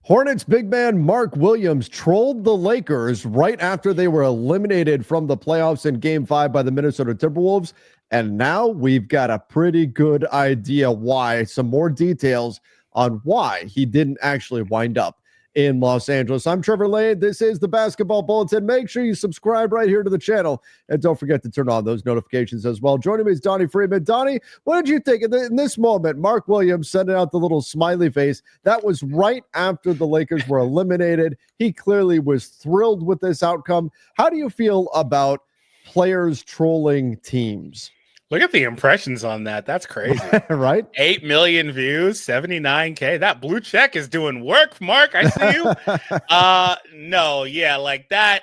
Hornets big man Mark Williams trolled the Lakers right after they were eliminated from the playoffs in Game 5 by the Minnesota Timberwolves. And now we've got a pretty good idea why. Some more details on why he didn't actually wind up in Los Angeles. I'm Trevor Lane. This is the Basketball Bulletin. Make sure you subscribe right here to the channel. And don't forget to turn on those notifications as well. Joining me is Donnie Freeman. Donnie, what did you think in this moment? Mark Williams sending out the little smiley face. That was right after the Lakers were eliminated. He clearly was thrilled with this outcome. How do you feel about players trolling teams? Look at the impressions on that. That's crazy. Right? 8 million views, 79K. That blue check is doing work, Mark. I see you. No, yeah, like that.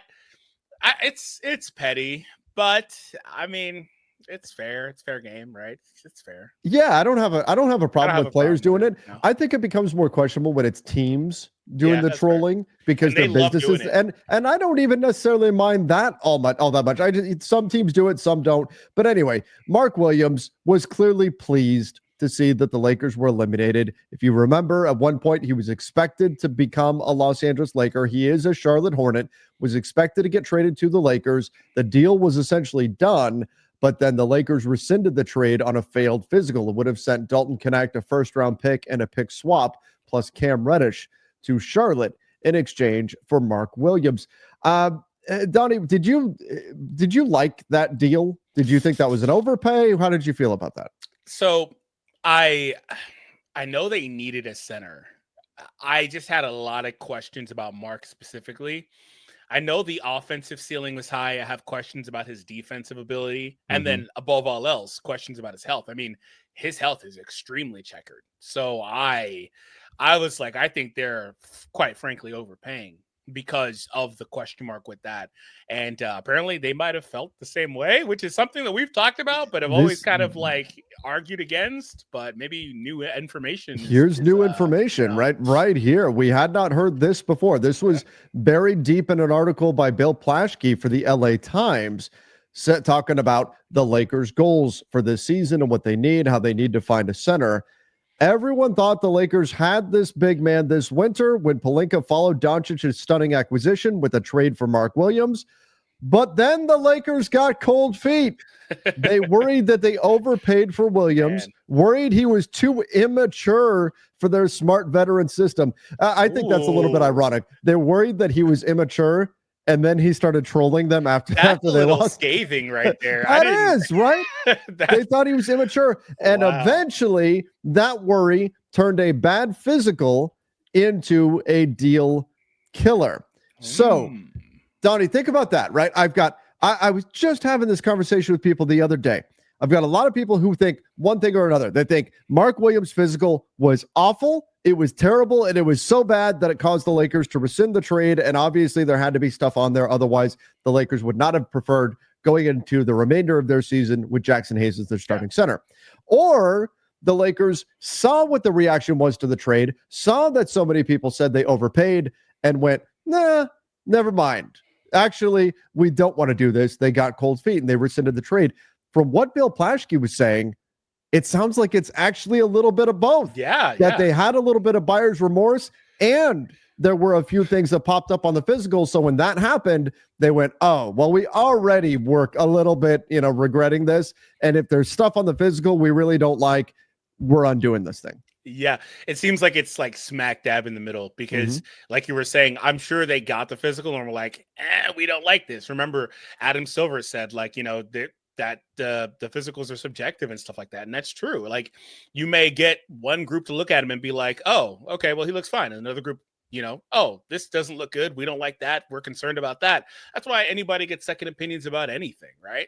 It's petty, but I mean, it's fair. It's fair game, right? It's fair. Yeah, I don't have a problem with players doing it. No. I think it becomes more questionable when it's teams doing the trolling because they're businesses, and I don't even necessarily mind that all that much. Some teams do it, some don't. But anyway, Mark Williams was clearly pleased to see that the Lakers were eliminated. If you remember, at one point he was expected to become a Los Angeles Laker. He is a Charlotte Hornet, was expected to get traded to the Lakers. The deal was essentially done, but then the Lakers rescinded the trade on a failed physical. It would have sent Dalton Knecht a first-round pick and a pick swap, plus Cam Reddish to Charlotte in exchange for Mark Williams. Donnie, did you like that deal? Did you think that was an overpay? How did you feel about that? So I know they needed a center. I just had a lot of questions about Mark specifically. I know the offensive ceiling was high. I have questions about his defensive ability. And then above all else, questions about his health. I mean, his health is extremely checkered. So I was like, I think they're quite frankly overpaying because of the question mark with that. And apparently they might have felt the same way, which is something that we've talked about, but have always kind of like argued against, but maybe new information. Here's new information, right here. We had not heard this before. This was buried deep in an article by Bill Plaschke for the LA Times, talking about the Lakers' goals for this season and what they need, how they need to find a center. Everyone thought the Lakers had this big man this winter when Pelinka followed Doncic's stunning acquisition with a trade for Mark Williams. But then the Lakers got cold feet. They worried that they overpaid for Williams, worried he was too immature for their smart veteran system. I think that's a little bit ironic. They're worried that he was immature, and then he started trolling them after they lost. Scathing right there. That is right. They thought he was immature, and eventually that worry turned a bad physical into a deal killer. So, Donnie, think about that, right? I was just having this conversation with people the other day. I've got a lot of people who think one thing or another. They think Mark Williams' physical was awful. It was terrible, and it was so bad that it caused the Lakers to rescind the trade, and obviously there had to be stuff on there. Otherwise, the Lakers would not have preferred going into the remainder of their season with Jackson Hayes as their starting center. Or the Lakers saw what the reaction was to the trade, saw that so many people said they overpaid, and went, nah, never mind. Actually, we don't want to do this. They got cold feet, and they rescinded the trade. From what Bill Plaschke was saying, it sounds like it's actually a little bit of both. That they had a little bit of buyer's remorse, and there were a few things that popped up on the physical. So when that happened, they went, oh, well, we already work a little bit, regretting this. And if there's stuff on the physical we really don't like, we're undoing this thing. Yeah, it seems like it's like smack dab in the middle because like you were saying, I'm sure they got the physical and were like, we don't like this. Remember, Adam Silver said that the physicals are subjective and stuff like that. And that's true. Like you may get one group to look at him and be like, oh, okay, well, he looks fine. And another group, oh, this doesn't look good. We don't like that. We're concerned about that. That's why anybody gets second opinions about anything, right?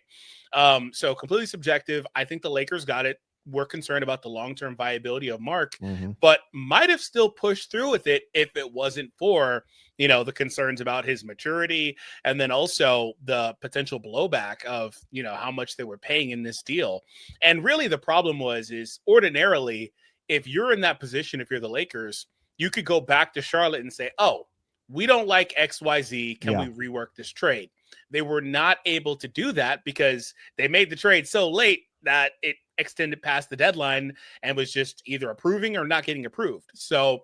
So completely subjective. I think the Lakers got it. We're concerned about the long-term viability of Mark, but might have still pushed through with it if it wasn't for, the concerns about his maturity and then also the potential blowback of, how much they were paying in this deal. And really the problem is ordinarily, if you're in that position, if you're the Lakers, you could go back to Charlotte and say, oh, we don't like XYZ. Can we rework this trade? They were not able to do that because they made the trade so late that it extended past the deadline and was just either approving or not getting approved. So,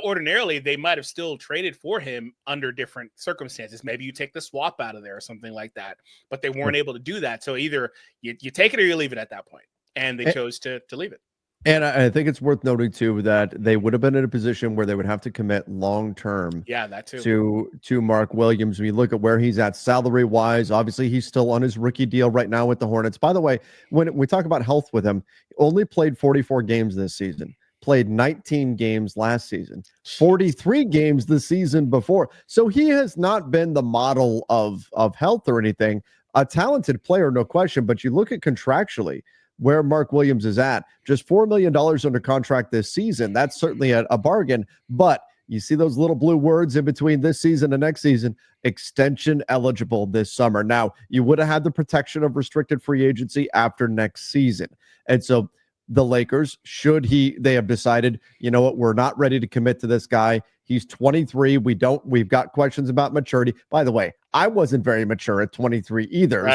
ordinarily they might have still traded for him under different circumstances. Maybe you take the swap out of there or something like that, but they weren't able to do that. So either you take it or you leave it at that point, and they chose to leave it. And I think it's worth noting too that they would have been in a position where they would have to commit long term. Yeah, that too. To Mark Williams. When you look at where he's at salary wise, obviously he's still on his rookie deal right now with the Hornets. By the way, when we talk about health with him, only played 44 games this season. Played 19 games last season, 43 games the season before. So he has not been the model of health or anything. A talented player, no question. But you look at contractually where Mark Williams is at, just $4 million under contract this season. That's certainly a bargain, but you see those little blue words in between this season and next season, extension eligible this summer. Now, you would have had the protection of restricted free agency after next season. And so the Lakers, they have decided, you know what, we're not ready to commit to this guy. He's 23. We've got questions about maturity. By the way, I wasn't very mature at 23 either.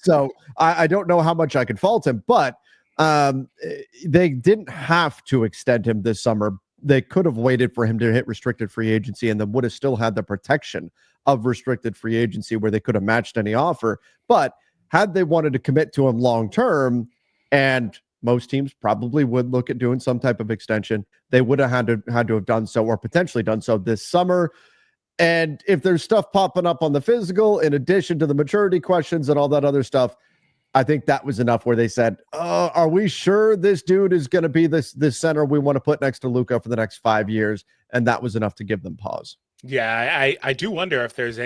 So I don't know how much I can fault him, but they didn't have to extend him this summer. They could have waited for him to hit restricted free agency and then would have still had the protection of restricted free agency where they could have matched any offer. But had they wanted to commit to him long term, and most teams probably would look at doing some type of extension, they would have had to have done so, or potentially done so this summer. And if there's stuff popping up on the physical, in addition to the maturity questions and all that other stuff, I think that was enough where they said, are we sure this dude is going to be this center we want to put next to Luka for the next 5 years? And that was enough to give them pause. Yeah, I do wonder if there's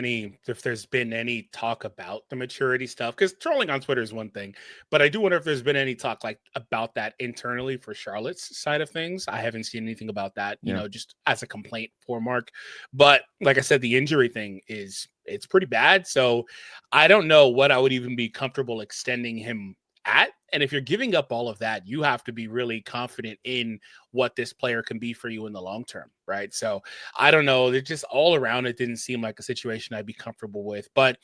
been any talk about the maturity stuff, because trolling on Twitter is one thing, but I do wonder if there's been any talk about that internally for Charlotte's side of things. I haven't seen anything about that, just as a complaint for Mark. But like I said, the injury thing it's pretty bad. So I don't know what I would even be comfortable extending him at. And if you're giving up all of that, you have to be really confident in what this player can be for you in the long term, right? So I don't know. It just all around, it didn't seem like a situation I'd be comfortable with. But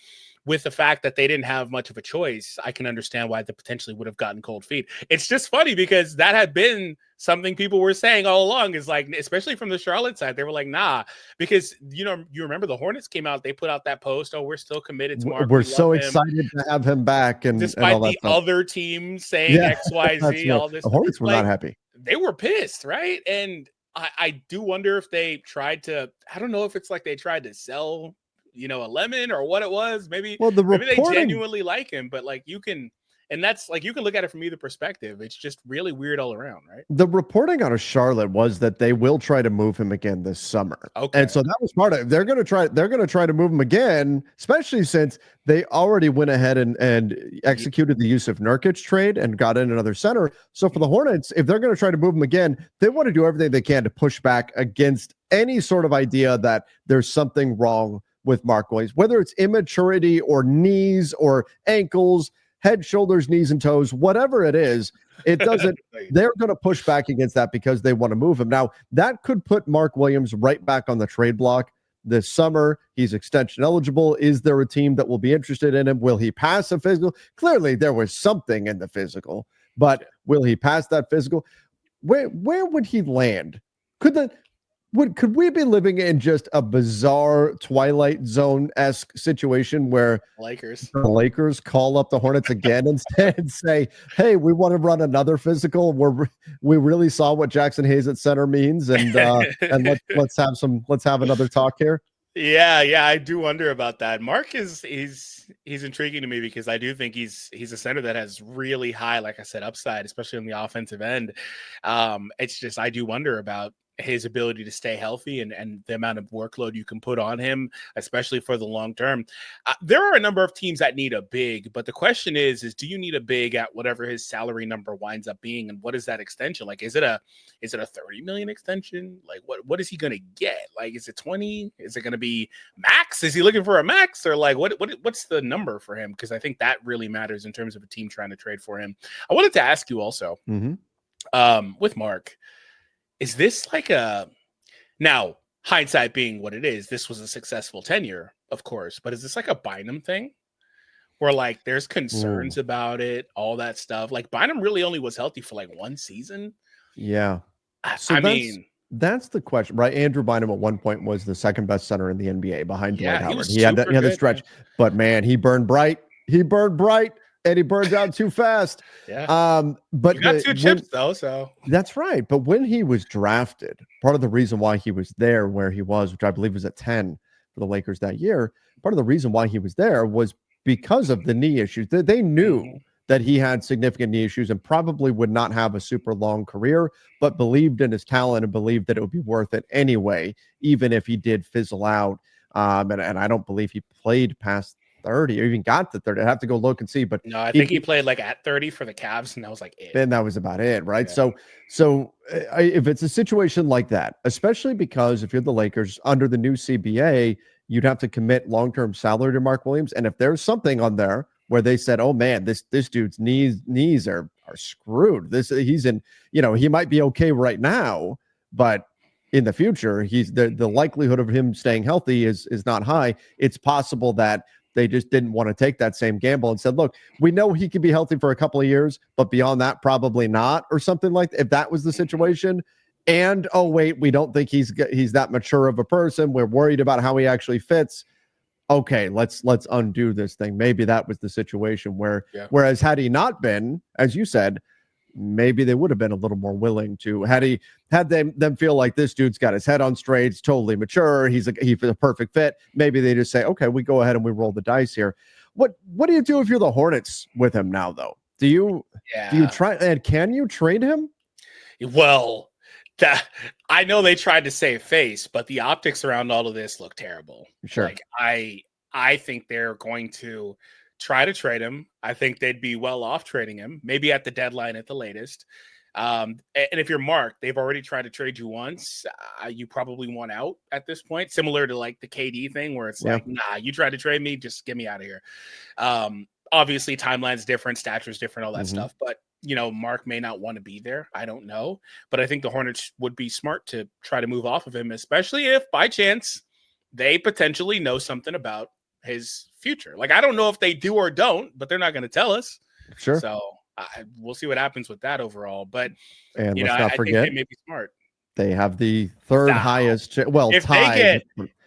with the fact that they didn't have much of a choice, I can understand why they potentially would have gotten cold feet. It's just funny because that had been something people were saying all along, is like, especially from the Charlotte side, they were like, nah, because, you remember the Hornets came out, they put out that post, we're still committed to Mark. We're so excited to have him back. And despite and all the other team saying XYZ, all this. The Hornets were not happy. They were pissed, right? And I do wonder if they tried to, I don't know if it's like they tried to sell, a lemon or what it was. Maybe they genuinely like him, but you can look at it from either perspective. It's just really weird all around, right? The reporting out of Charlotte was that they will try to move him again this summer. Okay. And so that was part of it. They're going to try to move him again, especially since they already went ahead and executed the Yusuf Nurkic trade and got in another center. So for the Hornets, if they're going to try to move him again, they want to do everything they can to push back against any sort of idea that there's something wrong with Mark Williams, whether it's immaturity or knees or ankles, head, shoulders, knees, and toes, whatever it is, it doesn't. They're going to push back against that because they want to move him. Now, that could put Mark Williams right back on the trade block this summer. He's extension eligible. Is there a team that will be interested in him? Will he pass a physical? Clearly, there was something in the physical, but will he pass that physical? Where would he land? Could we be living in just a bizarre Twilight Zone-esque situation where the Lakers call up the Hornets again instead and say, hey, we want to run another physical. We really saw what Jackson Hayes at center means, and let's have another talk here. Yeah, I do wonder about that. Mark he's intriguing to me because I do think he's a center that has really high, like I said, upside, especially on the offensive end. It's just, I do wonder about his ability to stay healthy and the amount of workload you can put on him, especially for the long term. There are a number of teams that need a big, but the question is do you need a big at whatever his salary number winds up being? And what is that extension? Is it a 30 million extension? What is he going to get? Is it 20? Is it going to be max? Is he looking for a max, or what's the number for him? Because I think that really matters in terms of a team trying to trade for him. I wanted to ask you also, with Mark, is this now hindsight being what it is, this was a successful tenure, of course, but is this like a Bynum thing where like there's Ooh. concerns about it, all that stuff. Like Bynum really only was healthy for like 1 season. Yeah. I, So I mean, that's the question, right? Andrew Bynum at one point was the second best center in the NBA behind Dwight yeah, he Howard. was He had super the good. Yeah. stretch, but man, he burned bright. He burned bright, and he burns out too fast. Yeah. But You got 2 chips though, so that's right. But when he was drafted, part of the reason why he was there where he was, which I believe was at 10 for the Lakers that year, part of the reason why he was there was because of the knee issues. They knew that he had significant knee issues and probably would not have a super long career, but believed in his talent and believed that it would be worth it anyway, even if he did fizzle out. And I don't believe he played past 30 or even got to 30. I have to go look and see, but no, I think he played like at 30 for the Cavs, and that was like it. And that was about it, right? Yeah. So if it's a situation like that, especially because if you're the Lakers under the new CBA, you'd have to commit long-term salary to Mark Williams. And if there's something on there where they said, "Oh man, this dude's knees are screwed. He's in, he might be okay right now, but in the future, he's the likelihood of him staying healthy is not high." It's possible that they just didn't want to take that same gamble and said, "Look, we know he could be healthy for a couple of years, but beyond that, probably not," or something like that. If that was the situation. And oh wait, we don't think he's that mature of a person. We're worried about how he actually fits. Okay, let's undo this thing. Maybe that was the situation where, whereas had he not been, as you said, maybe they would have been a little more willing to had them feel like this dude's got his head on straight, he's totally mature, he's a perfect fit. Maybe they just say, okay, we go ahead and we roll the dice here. What do you do if you're the Hornets with him now, though? Do you try, and can you trade him? Well, I know they tried to save face, but the optics around all of this look terrible. Sure. Like I think they're going to try to trade him. I think they'd be well off trading him, maybe at the deadline at the latest. And if you're Mark, they've already tried to trade you once. You probably want out at this point, similar to like the KD thing where it's like, nah, you tried to trade me, just get me out of here. Obviously, timeline's different, stature's different, all that stuff. But, Mark may not want to be there. I don't know. But I think the Hornets would be smart to try to move off of him, especially if by chance they potentially know something about his future. Like, I don't know if they do or don't, but they're not going to tell us. Sure. So we'll see what happens with that overall. But, and let's not forget, think they may be smart. They have the third highest.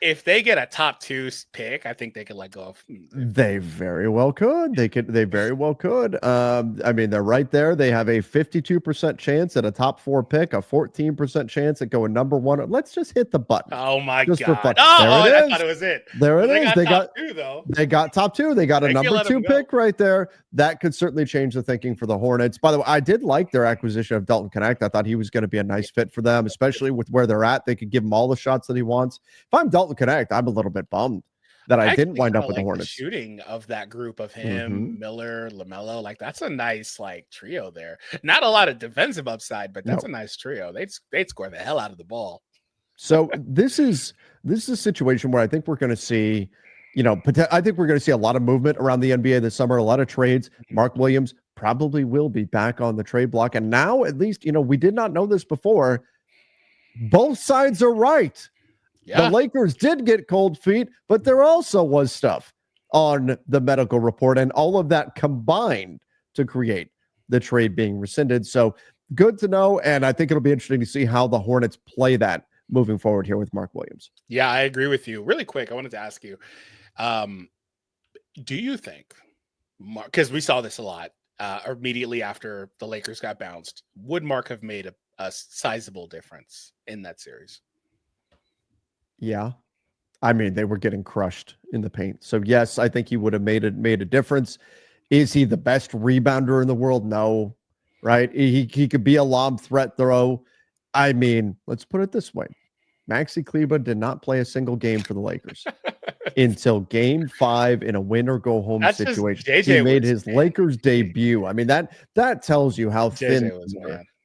If they get a top 2 pick, I think they could let go of. They very well could. They very well could. I mean, they're right there. They have a 52% chance at a top 4 pick, a 14% chance at going number 1. Let's just hit the button. Oh my just God! For fun. I thought it was it. There it is. They got top 2 though. They got top 2. They got a number 2 pick right there. That could certainly change the thinking for the Hornets. By the way, I did like their acquisition of Dalton Knecht. I thought he was going to be a nice fit for them, especially with where they're at. They could give him all the shots that he wants. If I'm Dalton Knecht, I'm a little bit bummed that I didn't wind up with the Hornets. The shooting of that group of him, Miller, LaMelo, like that's a nice like trio there. Not a lot of defensive upside, but that's a nice trio. They'd score the hell out of the ball. So this is a situation where I think we're going to see, I think we're going to see a lot of movement around the NBA this summer, a lot of trades. Mark Williams probably will be back on the trade block. And now, at least, we did not know this before. Both sides are right. Yeah. The Lakers did get cold feet, but there also was stuff on the medical report, and all of that combined to create the trade being rescinded. So good to know. And I think it'll be interesting to see how the Hornets play that moving forward here with Mark Williams. Yeah, I agree with you. Really quick, I wanted to ask you, do you think, because we saw this a lot immediately after the Lakers got bounced, would Mark have made a sizable difference in that series? Yeah. I mean, they were getting crushed in the paint. So yes, I think he would have made a difference. Is he the best rebounder in the world? No. Right? He could be a lob threat throw. I mean, let's put it this way. Maxi Kleber did not play a single game for the Lakers until game 5 in a win or go home situation. He made his Lakers debut. I mean, that tells you how thin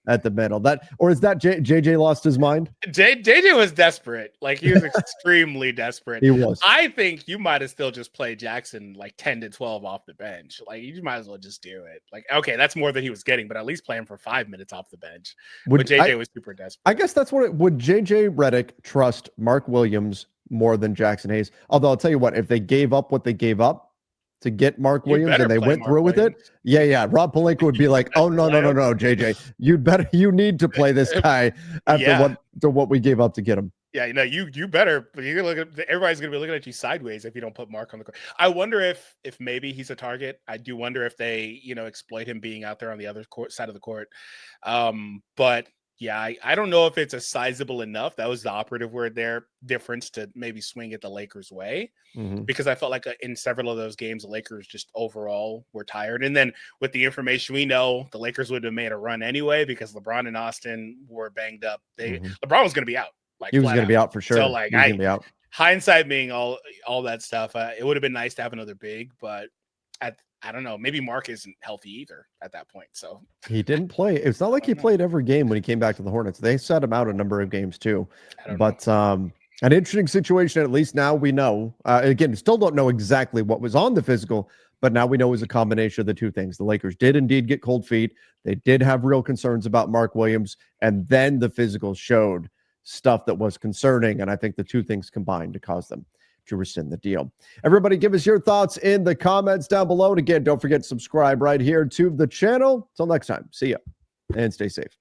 at the middle. Or is that JJ lost his mind? JJ was desperate. Like, he was extremely desperate. He was. I think you might have still just played Jackson like 10 to 12 off the bench. Like, you might as well just do it. Like, okay, that's more than he was getting, but at least play him for 5 minutes off the bench. But JJ was super desperate. I guess that's what would JJ Redick trust Mark Williams more than Jackson Hayes? Although I'll tell you what, if they gave up what they gave up, to get Mark Williams, and they went through with it. Yeah. Rob Pelinka would be like, "Oh no, JJ, you need to play this guy after what we gave up to get him." Yeah, you better. You're look at, everybody's gonna be looking at you sideways if you don't put Mark on the court. I wonder if maybe he's a target. I do wonder if they exploit him being out there on the other side of the court. But yeah, I don't know if it's a sizable enough. That was the operative word there. Difference to maybe swing it the Lakers' way, because I felt like in several of those games, the Lakers just overall were tired. And then with the information we know, the Lakers would have made a run anyway because LeBron and Austin were banged up. LeBron was going to be out. He was going to be out for sure. So hindsight being all that stuff, it would have been nice to have another big, but I don't know. Maybe Mark isn't healthy either at that point. So he didn't play. It's not like he played every game when he came back to the Hornets. They set him out a number of games too. But an interesting situation. At least now we know. Again, still don't know exactly what was on the physical, but now we know it was a combination of the two things. The Lakers did indeed get cold feet. They did have real concerns about Mark Williams, and then the physical showed stuff that was concerning, and I think the two things combined to cause them to rescind the deal. Everybody give us your thoughts in the comments down below, and again, don't forget to subscribe right here to the channel. Until next time, see ya and stay safe.